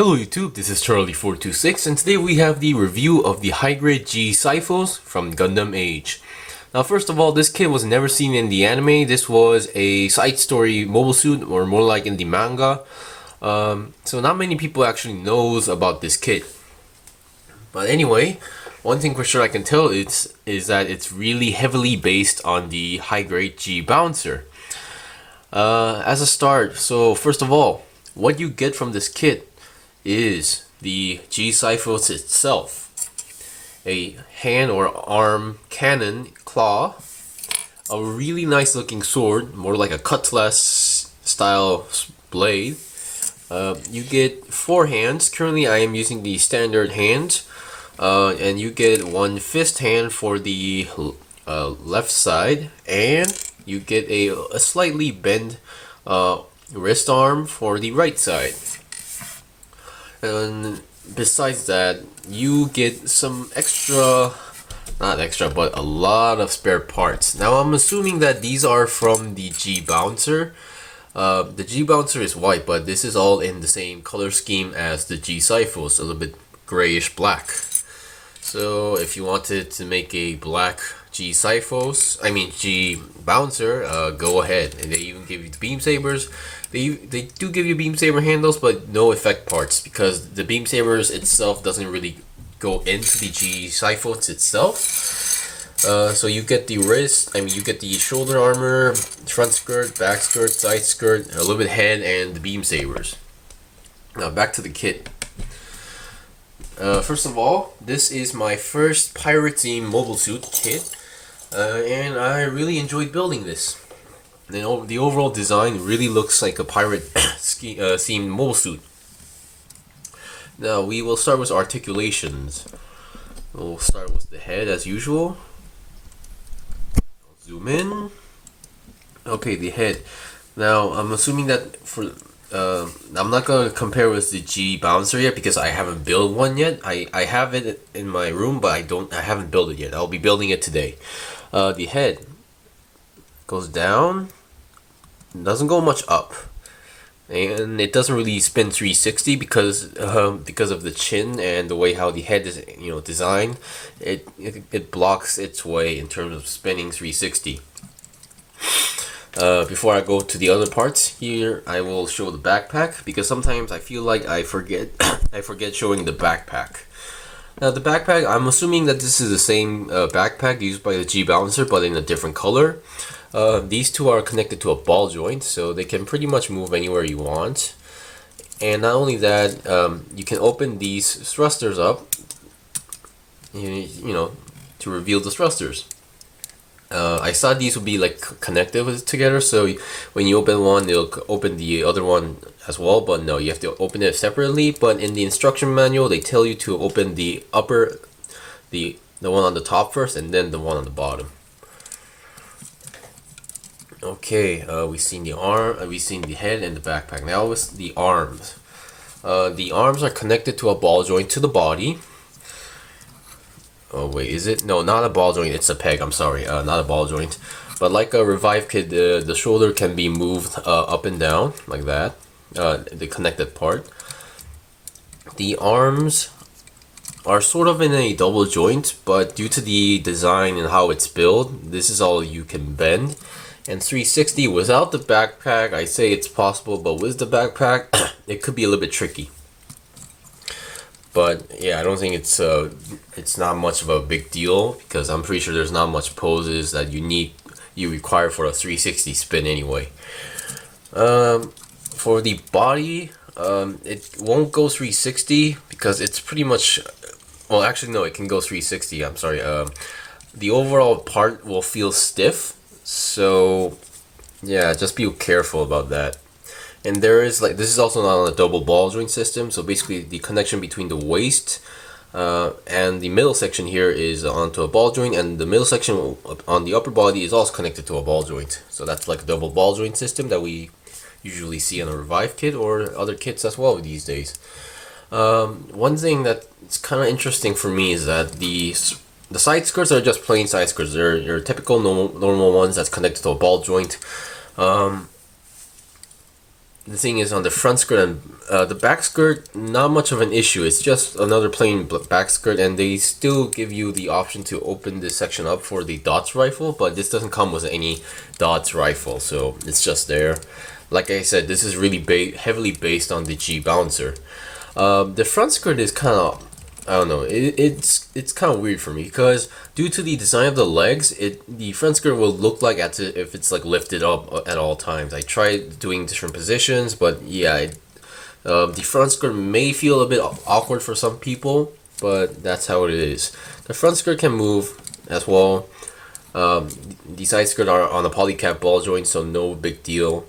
Hello YouTube, this is Charlie426 and today we have the review of the HG G-Xiphos from Gundam AGE. Now first of all, this kit was never seen in the anime. This was a side story mobile suit, or more like in the manga. So not many people actually knows about this kit. But anyway, one thing for sure I can tell is that it's really heavily based on the high-grade G Bouncer. As a start, so first of all, what you get from this kit is the G-Xiphos itself. A hand or arm cannon claw, a really nice looking sword, more like a cutlass style blade. You get 4 hands. Currently I am using the standard hand, and you get 1 fist hand for the left side, and you get a slightly bent wrist arm for the right side. And besides that, you get some not extra, but a lot of spare parts. Now I'm assuming that these are from the G Bouncer. The G Bouncer is white, but this is all in the same color scheme as the G-Xiphos, a little bit grayish black. So if you wanted to make a black G-Xiphos, G Bouncer, go ahead. And they even give you the beam sabers. They do give you beam saber handles, but no effect parts, because the beam sabers itself doesn't really go into the G-Xiphos itself. So you get the wrist, you get the shoulder armor, front skirt, back skirt, side skirt, a little bit head, and the beam sabers. Now back to the kit. First of all, this is my first pirate theme mobile suit kit, and I really enjoyed building this. The overall design really looks like a pirate themed mobile suit. Now we will start with articulations. We'll start with the head as usual. Zoom in. Okay, the head. Now I'm assuming that I'm not gonna compare with the G Bouncer yet because I haven't built one yet. I have it in my room, but I haven't built it yet. I'll be building it today. The head goes down, doesn't go much up, and it doesn't really spin 360 because of the chin and the way how the head is designed. It blocks its way in terms of spinning 360. Before I go to the other parts here, I will show the backpack, because sometimes I feel like I forget showing the backpack. Now the backpack, I'm assuming that this is the same backpack used by the G Bouncer, but in a different color. These two are connected to a ball joint, so they can pretty much move anywhere you want. And not only that, you can open these thrusters up, to reveal the thrusters. I thought these would be like connected together, so when you open one, it'll open the other one as well. But no, you have to open it separately. But in the instruction manual, they tell you to open the one on the top first, and then the one on the bottom. Okay, we've seen the arm, we've seen the head and the backpack. Now it's the arms. The arms are connected to a ball joint to the body. Oh wait, is it? No, not a ball joint, it's a peg, I'm sorry, not a ball joint. But like a revive kit, the shoulder can be moved up and down, like that, the connected part. The arms are sort of in a double joint, but due to the design and how it's built, this is all you can bend. And 360 without the backpack, I say it's possible, but with the backpack, it could be a little bit tricky. But yeah, I don't think it's not much of a big deal, because I'm pretty sure there's not much poses that you require for a 360 spin anyway. For the body, it won't go 360 because it's pretty much, well actually no, it can go 360, I'm sorry. The overall part will feel stiff, so yeah, just be careful about that. And there is this is also not on a double ball joint system, so basically the connection between the waist and the middle section here is onto a ball joint, and the middle section on the upper body is also connected to a ball joint. So that's like a double ball joint system that we usually see on a revive kit or other kits as well these days. One thing that's kind of interesting for me is that the side skirts are just plain side skirts. They're your typical normal ones that's connected to a ball joint. the thing is on the front skirt and the back skirt, not much of an issue. It's just another plain back skirt, and they still give you the option to open this section up for the dots rifle, but this doesn't come with any dots rifle, so it's just there. Like I said, this is really heavily based on the G bouncer. The front skirt is kind of, I don't know, it's kind of weird for me because due to the design of the legs, the front skirt will look like if it's like lifted up at all times. I tried doing different positions, but yeah, the front skirt may feel a bit awkward for some people, but that's how it is. The front skirt can move as well. The side skirt are on a polycap ball joint, so no big deal.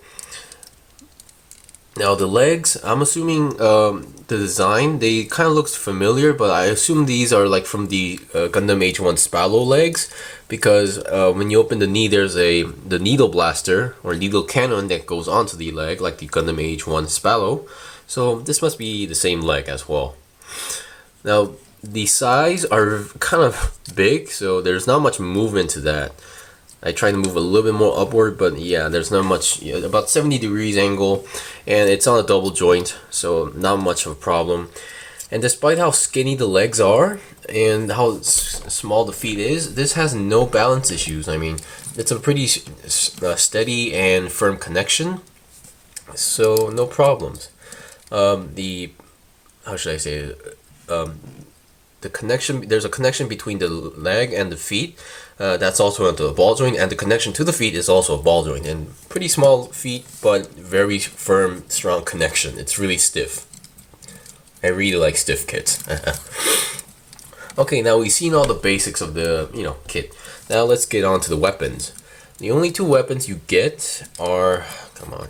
Now the legs, I'm assuming the design, they kind of looks familiar, but I assume these are like from the Gundam AGE 1 Spallow legs, because when you open the knee, there's the needle blaster or needle cannon that goes onto the leg, like the Gundam AGE 1 Spallow. So this must be the same leg as well. Now the sides are kind of big, so there's not much movement to that. I try to move a little bit more upward, but yeah, there's not much, about 70 degrees angle, and it's on a double joint, so not much of a problem. And despite how skinny the legs are and how small the feet is, this has no balance issues. I mean, it's a pretty steady and firm connection, so no problems. How should I say it? The connection, there's a connection between the leg and the feet. That's also onto a ball joint, and the connection to the feet is also a ball joint. And pretty small feet, but very firm, strong connection. It's really stiff. I really like stiff kits. Okay, now we've seen all the basics of the kit. Now let's get on to the weapons. The only two weapons you get are, come on.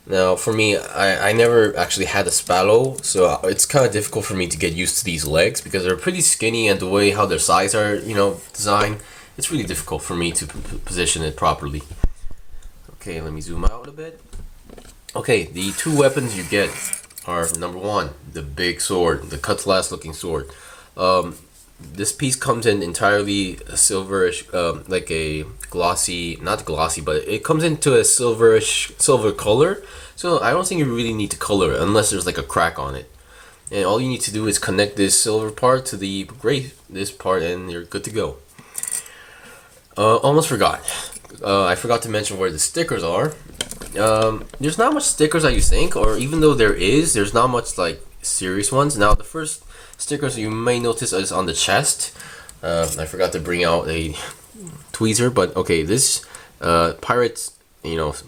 Now, for me, I never actually had a Spallow, so it's kind of difficult for me to get used to these legs because they're pretty skinny, and the way how their sides are, designed, it's really difficult for me to position it properly. Okay, let me zoom out a bit. Okay, the two weapons you get are, number one, the big sword, the cutlass looking sword. This piece comes in entirely silverish, like a glossy, not glossy, but it comes into a silver color. So I don't think you really need to color it unless there's like a crack on it. And all you need to do is connect this silver part to the gray, this part, and you're good to go. Almost forgot. I forgot to mention where the stickers are. There's not much stickers that you think, or even though there's not much like serious ones. Now the first stickers you may notice is on the chest. I forgot to bring out a tweezer, but okay, this pirate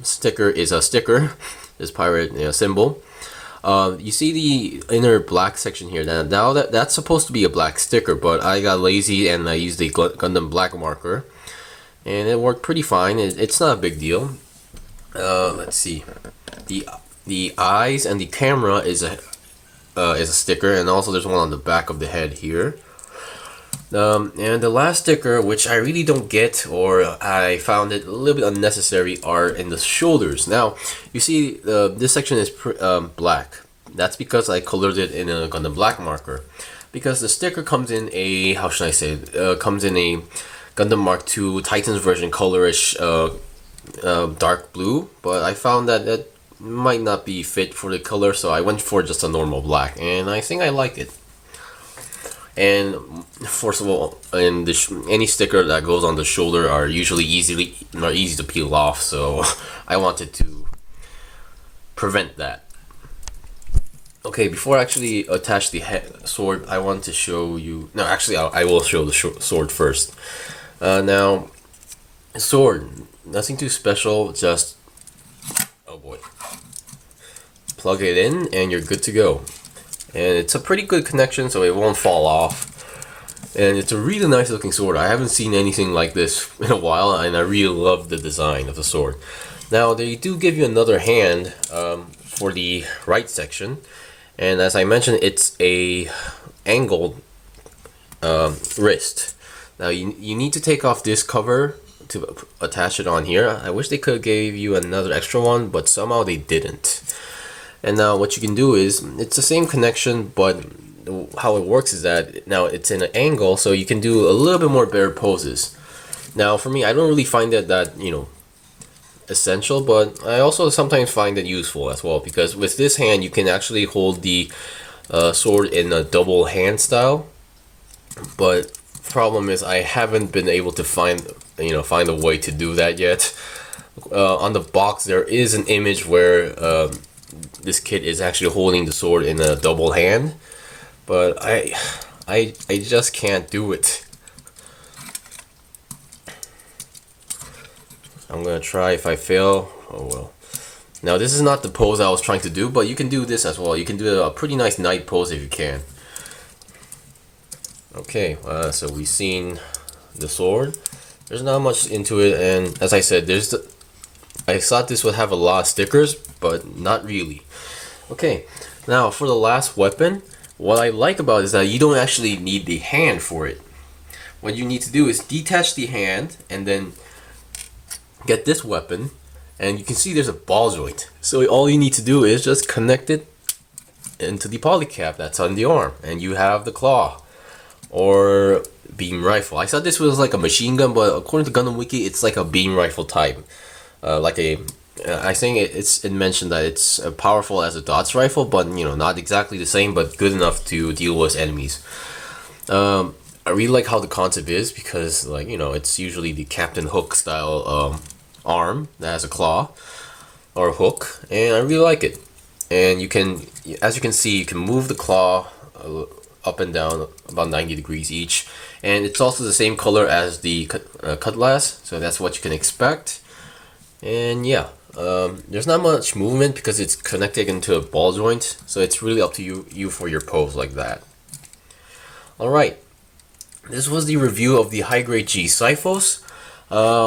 sticker is a sticker. This pirate symbol. You see the inner black section here. Now that's supposed to be a black sticker, but I got lazy and I used the Gundam black marker, and it worked pretty fine. It's not a big deal. Let's see, the eyes and the camera is a sticker, and also there's one on the back of the head here. And the last sticker, which I really don't get, or I found it a little bit unnecessary, are in the shoulders. Now, you see this section is black. That's because I colored it in a Gundam black marker. Because the sticker comes in a, how should I say it, comes in a Gundam Mark II Titans version colorish dark blue, but I found that might not be fit for the color, so I went for just a normal black, and I think I like it. And first of all, any sticker that goes on the shoulder are usually easy to peel off, so I wanted to prevent that. Okay, before I actually attach the sword, I want to show you. No, actually, I will show the sword first. Now, sword, nothing too special. Just, oh boy, plug it in, and you're good to go. And it's a pretty good connection, so it won't fall off. And it's a really nice looking sword. I haven't seen anything like this in a while, and I really love the design of the sword. Now, they do give you another hand for the right section, and as I mentioned, it's a angled wrist. Now, you need to take off this cover to attach it on here. I wish they could have gave you another extra one, but somehow they didn't. And now what you can do is, it's the same connection, but how it works is that now it's in an angle, so you can do a little bit more better poses. Now for me, I don't really find that essential, but I also sometimes find it useful as well, because with this hand you can actually hold the sword in a double hand style. But problem is I haven't been able to find a way to do that yet. On the box there is an image where this kid is actually holding the sword in a double hand, but I just can't do it. I'm gonna try. If I fail, oh well. Now this is not the pose I was trying to do, but you can do this as well. You can do a pretty nice knight pose if you can. Okay, so we've seen the sword. There's not much into it, and as I said, I thought this would have a lot of stickers, but not really. Okay, now for the last weapon, what I like about it is that you don't actually need the hand for it. What you need to do is detach the hand and then get this weapon, and you can see there's a ball joint. So all you need to do is just connect it into the polycap that's on the arm, and you have the claw or beam rifle. I thought this was like a machine gun, but according to Gundam Wiki, it's like a beam rifle type. I think it mentioned that it's powerful as a dots rifle, but not exactly the same, but good enough to deal with enemies. I really like how the concept is, because it's usually the Captain Hook style arm that has a claw or a hook, and I really like it. And as you can see, you can move the claw up and down about 90 degrees each, and it's also the same color as the cutlass, so that's what you can expect. And yeah, there's not much movement because it's connected into a ball joint, so it's really up to you for your pose like that. Alright, this was the review of the high-grade G-Xiphos.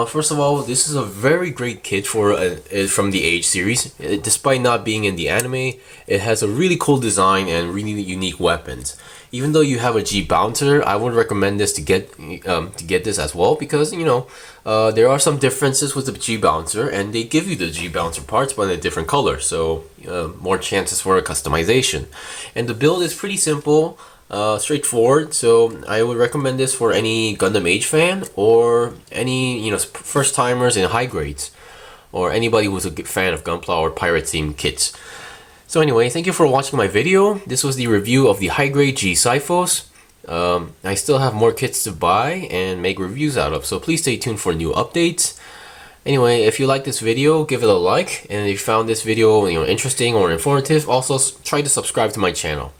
First of all, this is a very great kit from the AGE series. Despite not being in the anime, it has a really cool design and really unique weapons. Even though you have a G bouncer, I would recommend this to get this as well, because there are some differences with the G bouncer, and they give you the G bouncer parts but in a different color, so more chances for a customization. And the build is pretty simple. Straightforward, so I would recommend this for any Gundam AGE fan, or any first timers in high grades, or anybody who's a fan of Gunpla or pirate themed kits. So anyway, thank you for watching my video. This was the review of the high-grade G-Xiphos. I still have more kits to buy and make reviews out of, so please stay tuned for new updates. Anyway, if you like this video, give it a like, and if you found this video interesting or informative, also try to subscribe to my channel.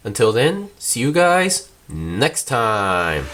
Until then, see you guys next time.